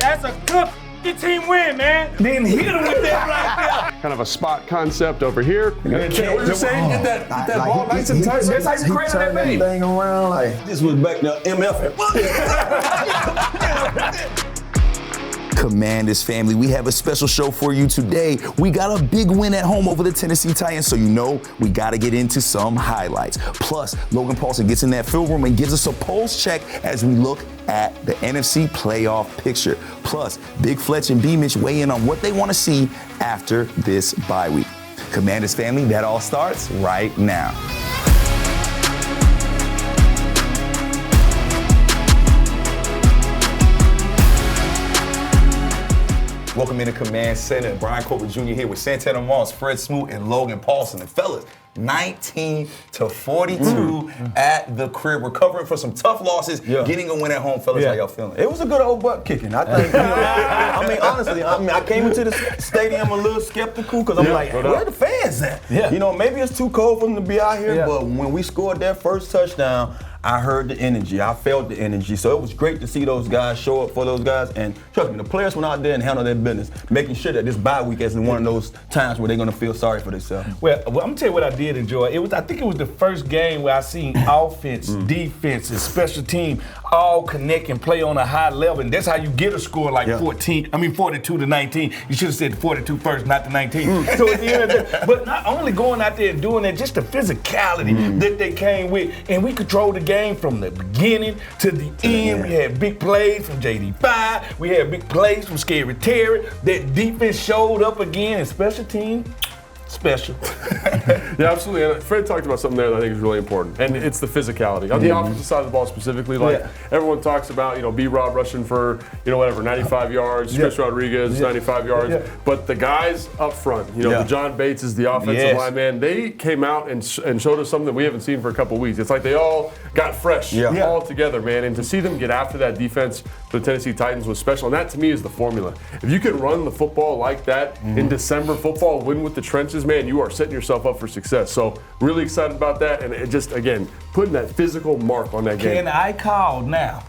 That's a good team win, man. Then hit him with that right there. Kind of a spot concept over here. What you're saying? Get that ball nice and tight. That's how you create that thing around like This was back there, MF. Commanders family, we have a special show for you today. We got a big win at home over the Tennessee Titans, so you know we got to get into some highlights. Plus, Logan Paulson gets in that film room and gives us a pulse check as we look at the NFC playoff picture. Plus, Big Fletch and B-Mitch weigh in on what they want to see after this bye week. Commanders family, that all starts right now. Welcome into Command Center. Brian Colbert Jr. here with Santana Moss, Fred Smoot, and Logan Paulson. And fellas, 19-42 at the crib. Recovering from some tough losses, getting a win at home. Fellas, how y'all feeling? It was a good old butt kicking. I think, honestly, I came into the stadium a little skeptical because I'm like, where the fans at? Yeah. Maybe it's too cold for them to be out here, but when we scored that first touchdown, I heard the energy. I felt the energy. So it was great to see those guys show up for those guys. And trust me, the players went out there and handled their business, making sure that this bye week isn't one of those times where they're going to feel sorry for themselves. Well, I'm going to tell you what I did enjoy. I think it was the first game where I seen offense, defense, and special team all connect and play on a high level. And that's how you get a score like 42-19. You should have said 42 first, not the 19. So at the end of the, but not only going out there and doing that, just the physicality that they came with. And we controlled the game from the beginning to the end. We had big plays from JD5. We had big plays from Scary Terry. That defense showed up again, and special team, special. Yeah, absolutely. And Fred talked about something there that I think is really important, and it's the physicality. On the offensive side of the ball specifically, everyone talks about, B-Rob rushing for, 95 yards, Chris Rodriguez, 95 yards, but the guys up front, the John Bates is the offensive lineman, they came out and showed us something we haven't seen for a couple of weeks. It's like they all got fresh all together, man, and to see them get after that defense for the Tennessee Titans was special, and that to me is the formula. If you can run the football like that in December football, win with the trenches, man, you are setting yourself up for success. So really excited about that, and it just, again, putting that physical mark on that game. Can I call now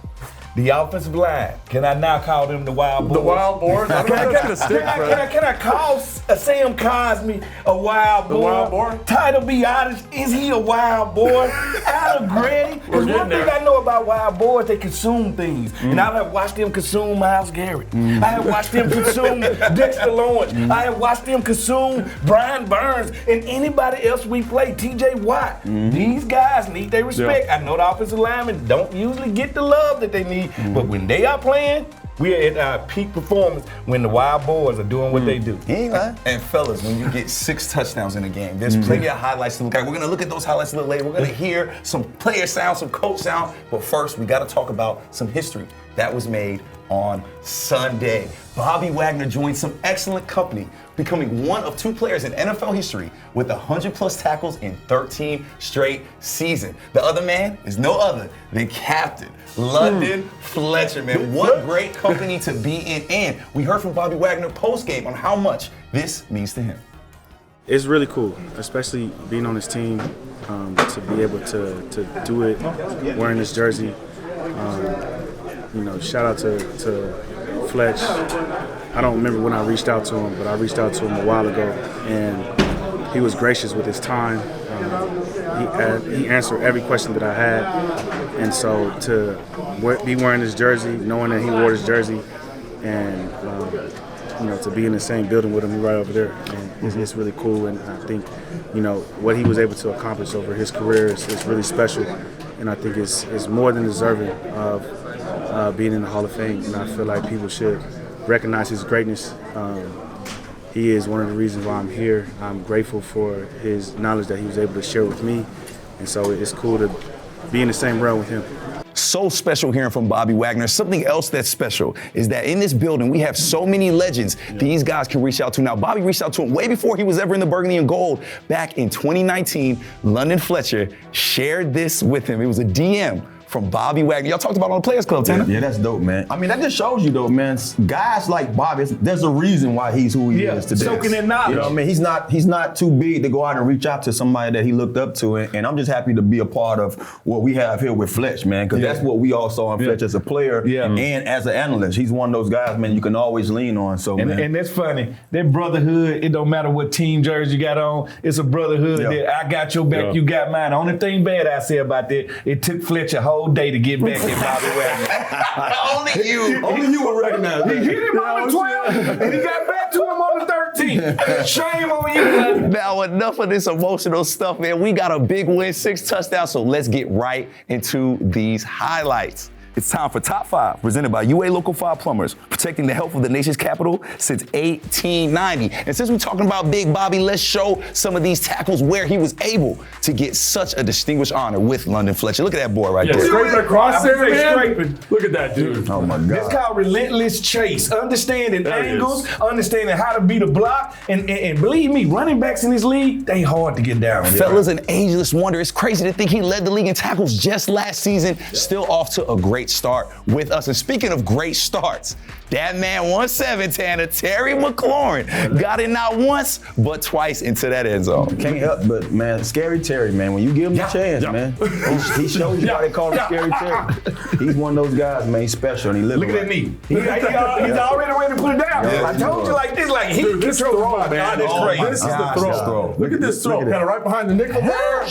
the offensive line? Can I now call them the Wild Boars? The Wild Boars? I don't know if that's going to stick, Fred. Can I call Sam Cosmi a Wild Boar? The Wild Boar? Title be honest, is he a Wild Boar? Adam Grady? Because one thing I know about Wild Boars, they consume things. And I have watched them consume Myles Garrett. I have watched them consume Dexter Lawrence. I have watched them consume Brian Burns and anybody else we play, TJ Watt. These guys need their respect. I know the offensive linemen don't usually get the love that they need, but when they are playing, we are at our peak performance when the Wild Boys are doing what they do. And fellas, when you get 6 touchdowns in a game, there's plenty of highlights to look at. We're going to look at those highlights a little later. We're going to hear some player sound, some coach sound. But first, we got to talk about some history that was made on Sunday. Bobby Wagner joined some excellent company, becoming one of 2 players in NFL history with 100+ tackles in 13 straight seasons. The other man is no other than Captain London Fletcher, man. What great company to be in. And we heard from Bobby Wagner post-game on how much this means to him. It's really cool, especially being on this team, to be able to do it wearing this jersey. Shout out to Fletch. I don't remember when I reached out to him, but I reached out to him a while ago, and he was gracious with his time. He answered every question that I had, and so to be wearing this jersey, knowing that he wore this jersey, and to be in the same building with him, he's right over there, and it's really cool. And I think what he was able to accomplish over his career is really special, and I think it's more than deserving of being in the Hall of Fame. And I feel like people should recognize his greatness. He is one of the reasons why I'm here. I'm grateful for his knowledge that he was able to share with me, and so it's cool to be in the same realm with him. So special hearing from Bobby Wagner. Something else that's special is that in this building, we have so many legends these guys can reach out to. Now, Bobby reached out to him way before he was ever in the burgundy and gold. Back in 2019, London Fletcher shared this with him. It was a DM from Bobby Wagner. Y'all talked about on the Players Club, Tanner. Yeah, that's dope, man. I mean, that just shows you, though, man. Guys like Bobby, there's a reason why he's who he is today. Soaking in knowledge. You know what I mean? He's not too big to go out and reach out to somebody that he looked up to, and I'm just happy to be a part of what we have here with Fletch, man, because that's what we all saw in Fletch as a player and as an analyst. He's one of those guys, man, you can always lean on. So, and that's funny. That brotherhood, it don't matter what team jersey you got on. It's a brotherhood that I got your back, you got mine. The only thing bad I say about that, it took Fletch a whole day to get back at Bobby Wagner. Only you would recognize that. He hit him on the 12, and he got back to him on the 13th. Shame on you. Now, enough of this emotional stuff, man. We got a big win, 6 touchdowns, so let's get right into these highlights. It's time for Top 5, presented by UA Local 5 Plumbers, protecting the health of the nation's capital since 1890. And since we're talking about Big Bobby, let's show some of these tackles where he was able to get such a distinguished honor with London Fletcher. Look at that boy right there. Scraping across there, man. Scraping. Look at that dude. Oh, my God. It's called relentless chase. Understanding angles, understanding how to beat a block, and believe me, running backs in this league, they hard to get down. Fellas, an ageless wonder. It's crazy to think he led the league in tackles just last season. Still off to a great start with us. And speaking of great starts, that man 1-7, Tanner, Terry McLaurin, got it not once, but twice into that end zone. Can't help but, man, Scary Terry, man, when you give him a chance, man, he shows you why they call him Scary Terry. He's one of those guys, man, he's special, and he lives. Look at that knee. He's already ready to put it down. I told you like this, like he controls the ball, man. This is the throw. Look at this throw, kind of right behind the nickel there.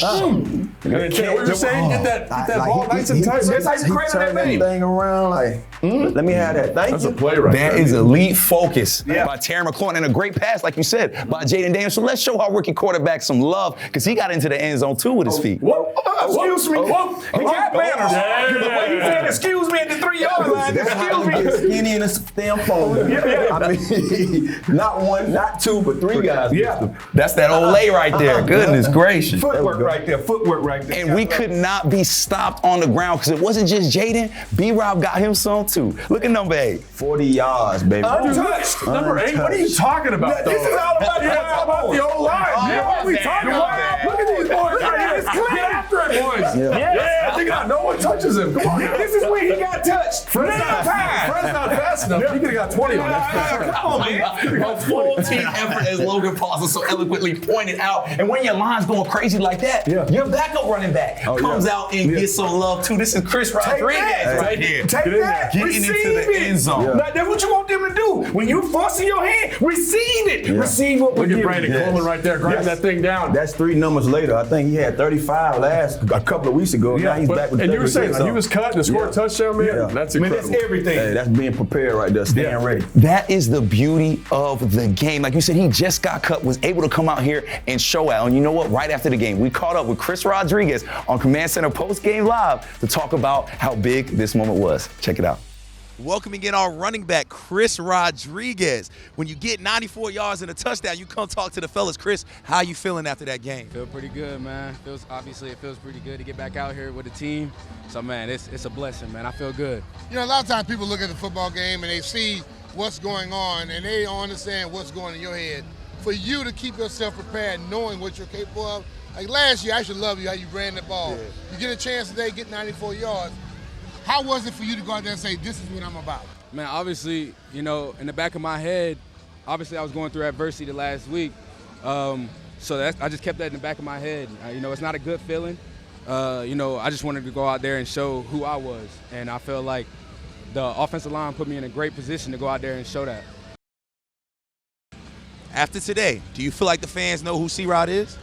What you're saying, get that ball nice and tight. That's how you create that thing around, like, let me have that. Thank you. That is elite focus by Terry McLaurin, and a great pass, like you said, by Jaden Daniels. So let's show our rookie quarterback some love, because he got into the end zone too with his feet. Excuse me. He got manners. The way he said, excuse me at the 3-yard line. Excuse me. Skinny in a damn phone. I mean, not one, not two, but 3 guys. That's that old lay right there. Goodness gracious. Footwork right there. And we could not be stopped on the ground, because it wasn't just Jaden. B-Rob got him some too. Look at number 8. 40 yards, baby. Untouched. Number 8, what are you talking about, though? This is all about the old line. What are we talking about? Look at these boys right here. Get after it, boys. Yeah, think about no one touches him. Come on. This is when he got touched. Fred's not fast enough. He could have got 20 on that. Come on, man. A full team effort, as Logan Paulson so eloquently pointed out. And when your line's going crazy like that, your backup running back comes out and gets some love too. This is Chris Rodriguez right here. Take that. Getting into the end zone. Now, that's what you want them to do. When you're forcing your hand, receive it. Receive what we're giving. giving. Look at Brandon Coleman right there, grinding that thing down. That's 3 numbers later. I think he had 35 a couple of weeks ago. Now he's back with 36. And you were saying he was cut and scored a touchdown, man. That's incredible. That's everything. Hey, that's being prepared right there, staying ready. That is the beauty of the game. Like you said, he just got cut, was able to come out here and show out. And you know what? Right after the game, we caught up with Chris Rodriguez on Command Center Post Game Live to talk about how big this moment was. Check it out. Welcoming in our running back, Chris Rodriguez. When you get 94 yards and a touchdown, you come talk to the fellas. Chris, how you feeling after that game? Feel pretty good, man. It feels pretty good to get back out here with the team. So, man, it's a blessing, man. I feel good. You know, a lot of times people look at the football game and they see what's going on and they don't understand what's going in your head. For you to keep yourself prepared, knowing what you're capable of. Like last year, I should love you how you ran the ball. You get a chance today, get 94 yards. How was it for you to go out there and say, this is what I'm about? Man, obviously, you know, in the back of my head, obviously I was going through adversity the last week. So I just kept that in the back of my head. You know, it's not a good feeling. You know, I just wanted to go out there and show who I was. And I feel like the offensive line put me in a great position to go out there and show that. After today, do you feel like the fans know who C-Rod is?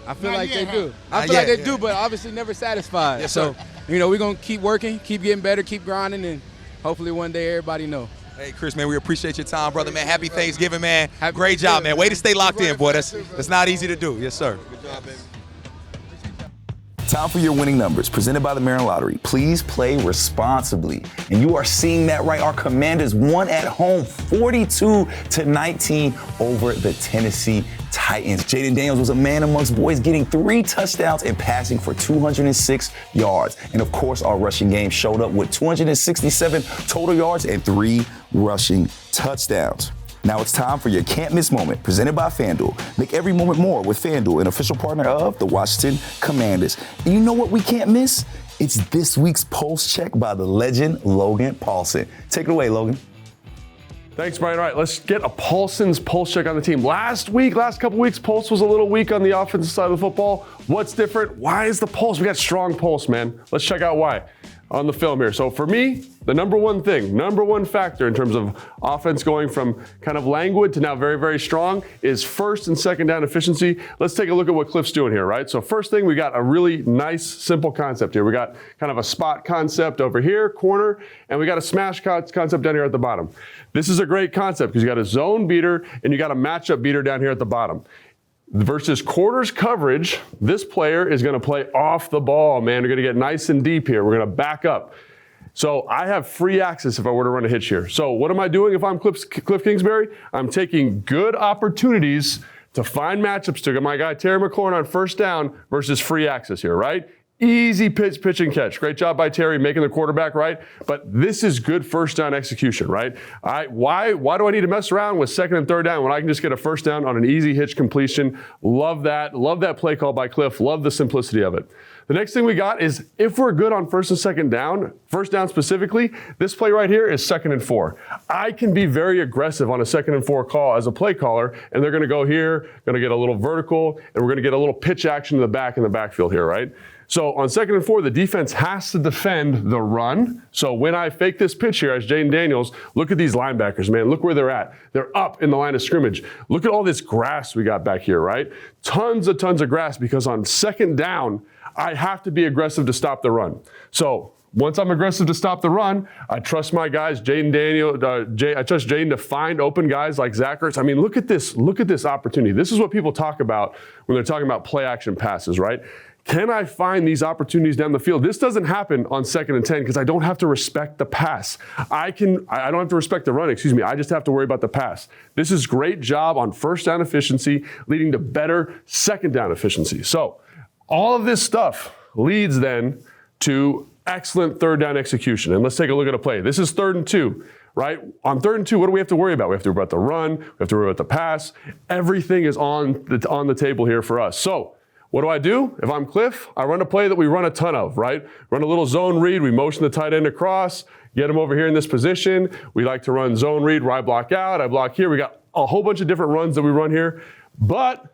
I feel Not like yet, they do. huh? I feel like they do, but obviously never satisfied. Yes, so, sir. you know, we're going to keep working, keep getting better, keep grinding, and hopefully one day everybody know. Hey, Chris, man, we appreciate your time, brother, man. Happy Thanksgiving, man. Great job, man. Way to stay locked in, boy. That's not easy to do. Yes, sir. Good job, baby. Time for your winning numbers, presented by the Maryland Lottery. Please play responsibly. And you are seeing that right. Our Commanders won at home 42-19 over the Tennessee Titans. Jaden Daniels was a man amongst boys, getting 3 touchdowns and passing for 206 yards. And of course, our rushing game showed up with 267 total yards and 3 rushing touchdowns. Now it's time for your can't miss moment, presented by FanDuel. Make every moment more with FanDuel, an official partner of the Washington Commanders. And you know what we can't miss? It's this week's Pulse Check by the legend Logan Paulson. Take it away, Logan. Thanks, Brian. All right, let's get a Paulson's pulse check on the team. Last couple weeks, Pulse was a little weak on the offensive side of the football. What's different? Why is the Pulse? We got strong Pulse, man. Let's check out why on the film here. So for me, the number one factor in terms of offense going from kind of languid to now very, very strong is first and second down efficiency. Let's take a look at what Cliff's doing here, right? So first thing, we got a really nice, simple concept here. We got kind of a spot concept over here, corner, and we got a smash concept down here at the bottom. This is a great concept because you got a zone beater and you got a matchup beater down here at the bottom. Versus quarters coverage, this player is going to play off the ball, man. We're going to get nice and deep here. We're going to back up. So I have free access if I were to run a hitch here. So what am I doing if I'm Cliff Kingsbury? I'm taking good opportunities to find matchups to get my guy Terry McLaurin on first down versus free access here, right? Easy pitch and catch. Great job by Terry making the quarterback right. But this is good first down execution, right? Why do I need to mess around with second and third down when I can just get a first down on an easy hitch completion? Love that. Love that play call by Cliff. Love the simplicity of it. The next thing we got is if we're good on first and second down, first down specifically, this play right here is 2nd and 4. I can be very aggressive on a 2nd and 4 call as a play caller, and they're going to go here, going to get a little vertical, and we're going to get a little pitch action in the backfield here, right? So on 2nd and 4, the defense has to defend the run. So when I fake this pitch here as Jaden Daniels, look at these linebackers, man. Look where they're at. They're up in the line of scrimmage. Look at all this grass we got back here, right? Tons of grass because on second down, I have to be aggressive to stop the run. So once I'm aggressive to stop the run, I trust my guys, I trust Jaden to find open guys like Zach Ertz. I mean, look at this opportunity. This is what people talk about when they're talking about play action passes, right? Can I find these opportunities down the field? This doesn't happen on 2nd and 10 because I don't have to respect the pass. I don't have to respect the run, I just have to worry about the pass. This is great job on first down efficiency, leading to better second down efficiency. So all of this stuff leads then to excellent third down execution. And let's take a look at a play. This is 3rd and 2. Right? On 3rd and 2, what do we have to worry about? We have to worry about the run. We have to worry about the pass. Everything is on the table here for us. So what do? If I'm Cliff, I run a play that we run a ton of, right? Run a little zone read. We motion the tight end across, get him over here in this position. We like to run zone read where I block out, I block here. We got a whole bunch of different runs that we run here. But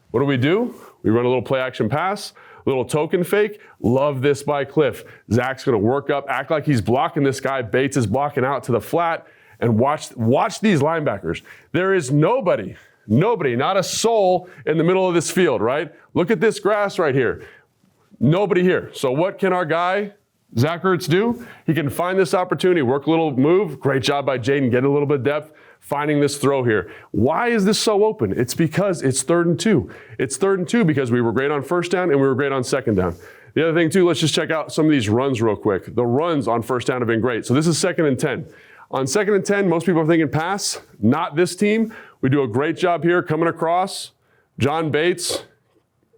what do? We run a little play action pass, little token fake. Love this by Cliff. Zach's going to work up, act like he's blocking this guy. Bates is blocking out to the flat. And watch these linebackers. There is nobody, not a soul in the middle of this field, right? Look at this grass right here. Nobody here. So what can our guy, Zach Ertz, do? He can find this opportunity, work a little move. Great job by Jaden, getting a little bit of depth, finding this throw here. Why is this so open? It's because it's 3rd and 2. It's 3rd and 2 because we were great on first down and we were great on second down. The other thing too, let's just check out some of these runs real quick. The runs on first down have been great. So this is 2nd and 10. On 2nd and 10, most people are thinking pass. Not this team. We do a great job here coming across. John Bates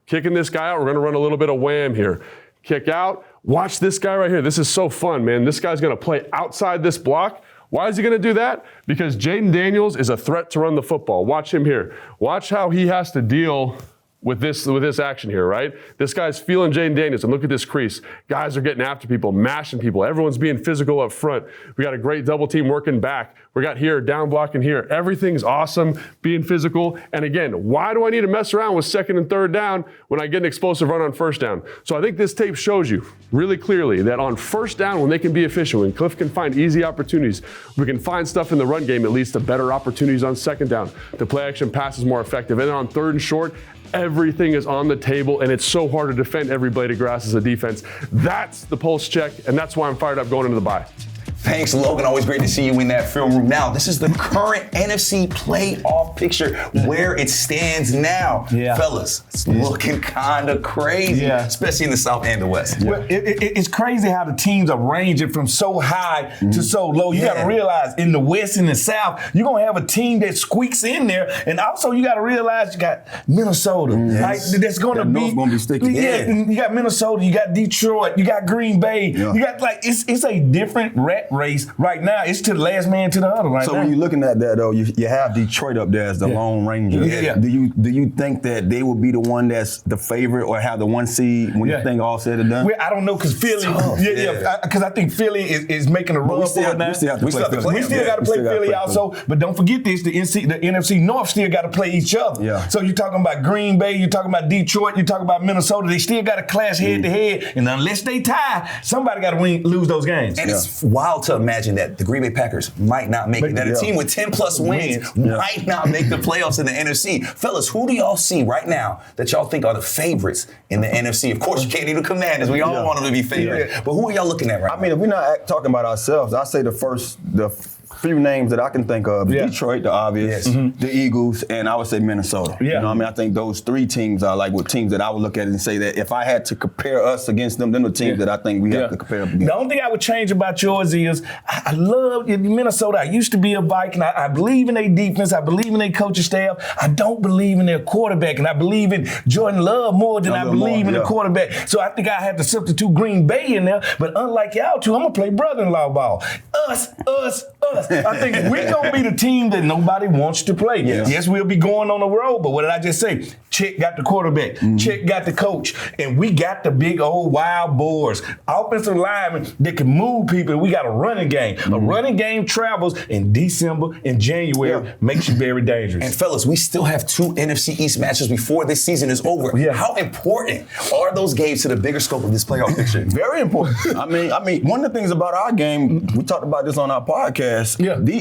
kicking this guy out. We're going to run a little bit of wham here. Kick out. Watch this guy right here. This is so fun, man. This guy's going to play outside this block. Why is he going to do that? Because Jaden Daniels is a threat to run the football. Watch him here. Watch how he has to deal with this action here, right? This guy's feeling Jaden Daniels, and look at this crease. Guys are getting after people, mashing people. Everyone's being physical up front. We got a great double team working back. We got here, down blocking here. Everything's awesome, being physical. And again, why do I need to mess around with 2nd and 3rd down when I get an explosive run on first down? So I think this tape shows you really clearly that on first down, when they can be efficient, when Cliff can find easy opportunities, we can find stuff in the run game that leads to better opportunities on second down. The play action pass is more effective. And then on 3rd and short, everything is on the table, and it's so hard to defend every blade of grass as a defense. That's the pulse check, and that's why I'm fired up going into the bye. Thanks, Logan. Always great to see you in that film room. Now, this is the current NFC playoff picture where it stands now. Yeah. Fellas, it's looking kind of crazy, especially in the South and the West. Well, it's crazy how the teams are ranging from so high to so low. You got to realize in the West and the South, you're going to have a team that squeaks in there. And also, you got to realize you got Minnesota. Right? That's going to be sticky. Yeah, you got Minnesota, you got Detroit, you got Green Bay. Yeah. You got, like, it's a different rat race. Right now, it's to the last man to the other right so now. when you're looking at that, though, you have Detroit up there as the Lone Ranger. Yeah. Do you think that they will be the one that's the favorite or have the 1 seed when you think all said and done? Well, I don't know because Philly, because I think Philly is making a run for it now. We still have to play. We still got to play Philly also, but don't forget this: the NFC North still got to play each other. Yeah. So you're talking about Green Bay, you're talking about Detroit, you're talking about Minnesota. They still got to clash head to head, and unless they tie, somebody got to lose those games. And it's wild to imagine that the Green Bay Packers might not make it. That a team with 10+ wins might not make the playoffs in the NFC. Fellas, who do y'all see right now that y'all think are the favorites in the NFC? Of course, you can't do the Commanders. We all want them to be favorites. But who are y'all looking at right now? I mean, if we're not talking about ourselves, I say the few names that I can think of: Detroit, the obvious, the Eagles, and I would say Minnesota. You know what I mean? I think those 3 teams are like what teams that I would look at and say that if I had to compare us against them, then the teams that I think we have to compare up against. The only thing I would change about yours is I love Minnesota. I used to be a Viking. I believe in their defense. I believe in their coaching staff. I don't believe in their quarterback, and I believe in Jordan Love more than I believe in the quarterback. So I think I have to substitute Green Bay in there. But unlike y'all two, I'm gonna play brother-in-law ball. Us. I think we're going to be the team that nobody wants to play. Yes, we'll be going on the road, but what did I just say? Chick got the quarterback. Chick got the coach. And we got the big old wild boars. Offensive linemen that can move people, and we got a running game. A running game travels in December and January, makes you very dangerous. And fellas, we still have 2 NFC East matches before this season is over. How important are those games to the bigger scope of this playoff picture? Very important. I mean, one of the things about our game, we talked about this on our podcast.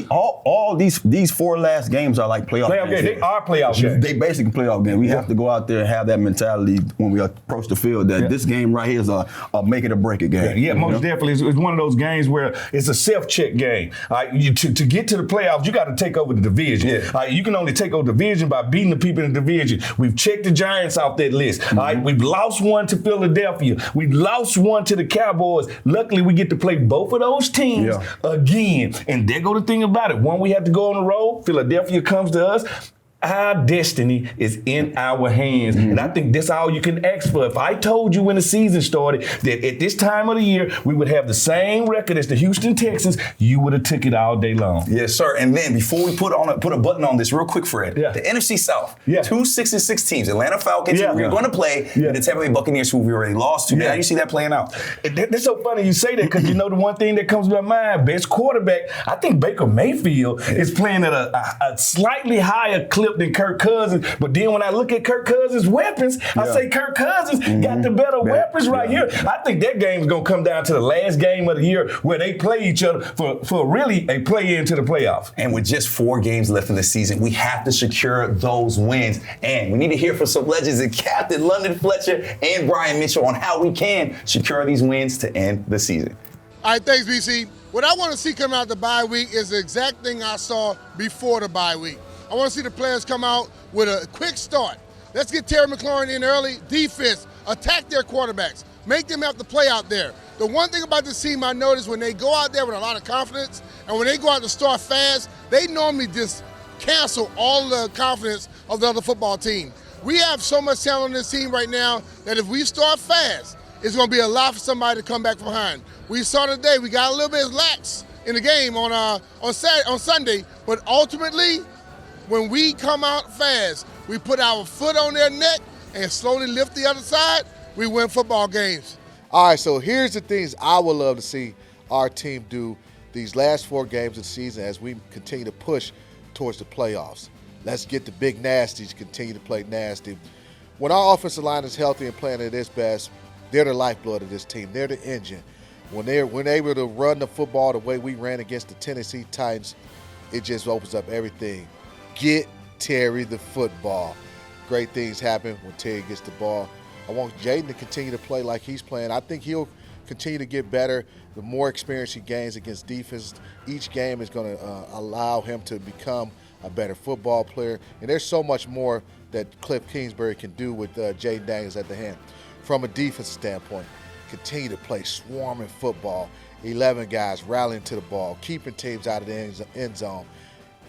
All these 4 last games are like playoff games. They are playoff games. They basically playoff games. We have to go out there and have that mentality when we approach the field that this game right here is a make it or break it game. Most definitely. It's one of those games where it's a self-check game. To get to the playoffs, you got to take over the division. You can only take over the division by beating the people in the division. We've checked the Giants off that list. We've lost one to Philadelphia. We've lost one to the Cowboys. Luckily, we get to play both of those teams again. And there go the thing about it. When we have to go on the road, Philadelphia comes to us. Our destiny is in our hands. And I think that's all you can ask for. If I told you when the season started that at this time of the year we would have the same record as the Houston Texans, you would have took it all day long. Yes, sir. And then before we put a button on this real quick, Fred, the NFC South, 2 6-6 teams, Atlanta Falcons, who we're going to play, and the Tampa Bay Buccaneers, who we already lost to. How do you see that playing out? That's so funny you say that because you know the one thing that comes to my mind, best quarterback, I think Baker Mayfield is playing at a slightly higher clip than Kirk Cousins. But then when I look at Kirk Cousins' weapons, I say Kirk Cousins got the better weapons right here. I think that game is going to come down to the last game of the year where they play each other for really a play into the playoffs. And with just 4 games left in the season, we have to secure those wins. And we need to hear from some legends in Captain London Fletcher and Brian Mitchell on how we can secure these wins to end the season. All right, thanks, BC. What I want to see coming out the bye week is the exact thing I saw before the bye week. I want to see the players come out with a quick start. Let's get Terry McLaurin in early. Defense, attack their quarterbacks. Make them have to play out there. The one thing about this team I noticed when they go out there with a lot of confidence and when they go out to start fast, they normally just cancel all the confidence of the other football team. We have so much talent on this team right now that if we start fast, it's going to be a lot for somebody to come back from behind. We saw today we got a little bit lax in the game on Sunday, but ultimately, when we come out fast, we put our foot on their neck and slowly lift the other side, we win football games. All right, so here's the things I would love to see our team do these last 4 games of the season as we continue to push towards the playoffs. Let's get the big nasties continue to play nasty. When our offensive line is healthy and playing at its best, they're the lifeblood of this team. They're the engine. When they're able to run the football the way we ran against the Tennessee Titans, it just opens up everything. Get Terry the football. Great things happen when Terry gets the ball. I want Jaden to continue to play like he's playing. I think he'll continue to get better. The more experience he gains against defense, each game is going to allow him to become a better football player. And there's so much more that Cliff Kingsbury can do with Jaden Daniels at the hand. From a defensive standpoint, continue to play swarming football, 11 guys rallying to the ball, keeping teams out of the end zone,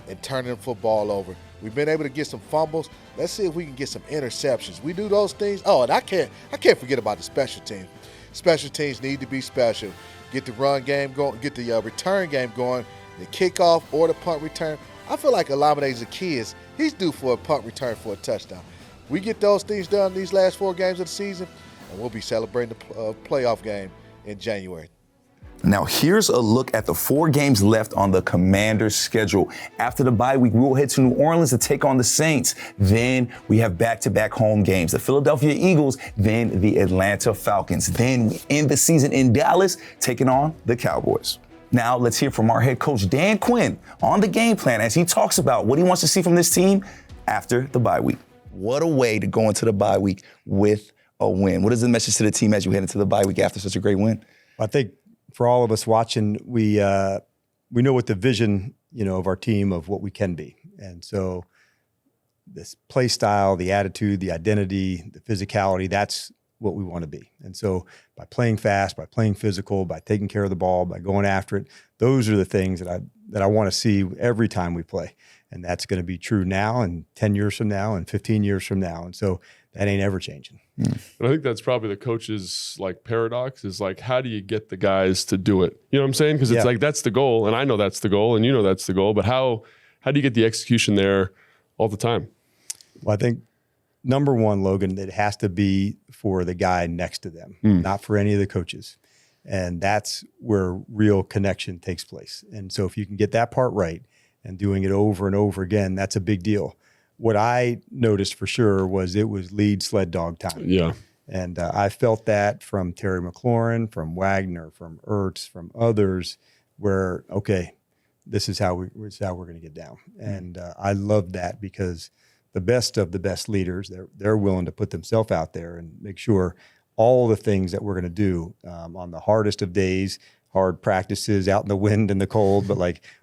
and turning the football over. We've been able to get some fumbles. Let's see if we can get some interceptions. We do those things. Oh, and I can't forget about the special teams. Special teams need to be special. get the run game going, get the return game going, the kickoff or the punt return. I feel like Olamide Zaccheaus, he's due for a punt return for a touchdown. We get those things done these last 4 games of the season, and we'll be celebrating the playoff game in January. Now, here's a look at the 4 games left on the Commanders' schedule. After the bye week, we will head to New Orleans to take on the Saints. Then we have back-to-back home games, the Philadelphia Eagles, then the Atlanta Falcons. Then we end the season in Dallas, taking on the Cowboys. Now, let's hear from our head coach, Dan Quinn, on the game plan as he talks about what he wants to see from this team after the bye week. What a way to go into the bye week with a win. What is the message to the team as you head into the bye week after such a great win? I think for all of us watching, we know what the vision, of our team of what we can be. And so this play style, the attitude, the identity, the physicality, that's what we want to be. And so by playing fast, by playing physical, by taking care of the ball, by going after it, those are the things that I want to see every time we play. And that's going to be true now and 10 years from now and 15 years from now. And so that ain't ever changing. And I think that's probably the coach's paradox is how do you get the guys to do it? You know what I'm saying? Because it's that's the goal, and I know that's the goal, and you know that's the goal. But how do you get the execution there all the time? Well, I think number one, Logan, it has to be for the guy next to them, not for any of the coaches. And that's where real connection takes place. And so if you can get that part right and doing it over and over again, that's a big deal. What I noticed for sure was it was lead sled dog time. Yeah. And I felt that from Terry McLaurin, from Wagner, from Ertz, from others where, okay, this is how we're going to get down. And I love that because the best of the best leaders, they're willing to put themselves out there and make sure all the things that we're going to do on the hardest of days, hard practices out in the wind and the cold, but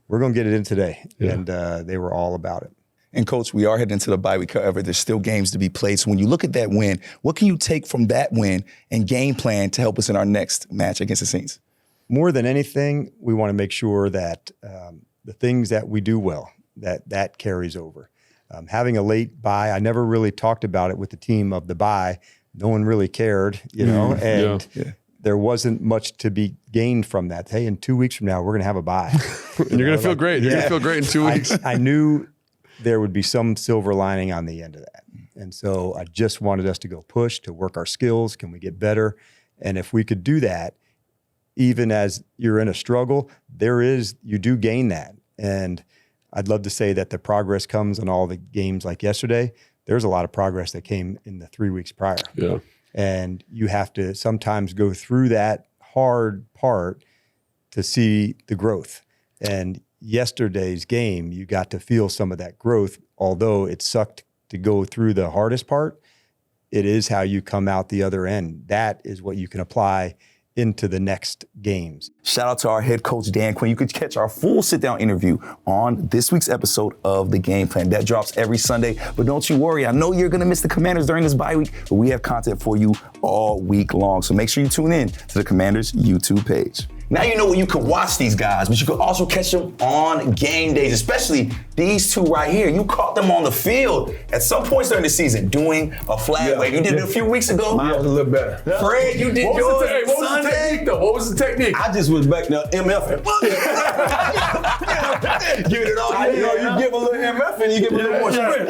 we're going to get it in today. Yeah. And they were all about it. And Coach, we are heading into the bye week. However, there's still games to be played. So when you look at that win, what can you take from that win and game plan to help us in our next match against the Saints? More than anything, we want to make sure that the things that we do well, that carries over. Having a late bye, I never really talked about it with the team of the bye. No one really cared, and there wasn't much to be gained from that. Hey, in 2 weeks from now, we're going to have a bye. And you're going to feel great. You're going to feel great in 2 weeks. I knew there would be some silver lining on the end of that. And so I just wanted us to go push, to work our skills. Can we get better? And if we could do that, even as you're in a struggle, you do gain that. And I'd love to say that the progress comes in all the games like yesterday. There's a lot of progress that came in the 3 weeks prior. Yeah. And you have to sometimes go through that hard part to see the growth. And yesterday's game, you got to feel some of that growth. Although it sucked to go through the hardest part, it is how you come out the other end. That is what you can apply into the next games. Shout out to our head coach, Dan Quinn. You can catch our full sit-down interview on this week's episode of The Game Plan. That drops every Sunday, but don't you worry. I know you're going to miss the Commanders during this bye week, but we have content for you all week long. So make sure you tune in to the Commanders YouTube page. Now you know where you can watch these guys, but you can also catch them on game days, especially these two right here. You caught them on the field at some points during the season doing a flag wave. You did it a few weeks ago. Mine was a little better. Fred, you did yours What was the technique, though? What was the technique? I just was back there MFing. Giving it all. You give a little MF and you give a little more sprint.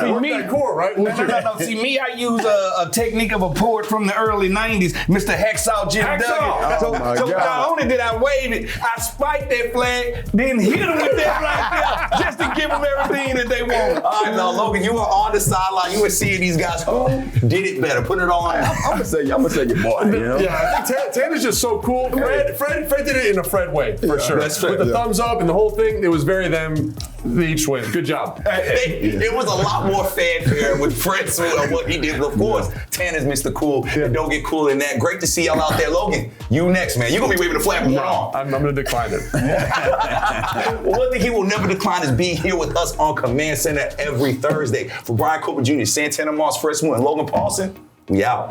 See me, core, right? No. See me, I use a technique of a poet from the early 90s, Mr. Hacksaw Jim Duggan. So not only did I wave it, I spiked that flag, then hit them with that right there, just to give them everything that they want. All right, now Logan, you were on the sideline. You were seeing these guys who did it better. Put it on. I'm gonna say your boy. Yeah, I think Tan is just so cool. Fred did it in a Fred way, for sure. That's fair. With the thumbs up and the whole thing, it was very them. They each win. Good job. It was a lot more fanfare with Fred and what he did. But of course, Tan is Mr. Cool. And don't get cool in that. Great to see y'all out there. Logan, you next, man. You're going to be waving the flag from on. I'm going to decline it. Well, one thing he will never decline is being here with us on Command Center every Thursday. For Brian Cooper Jr., Santana Moss, Fred Smoot, and Logan Paulson, we out.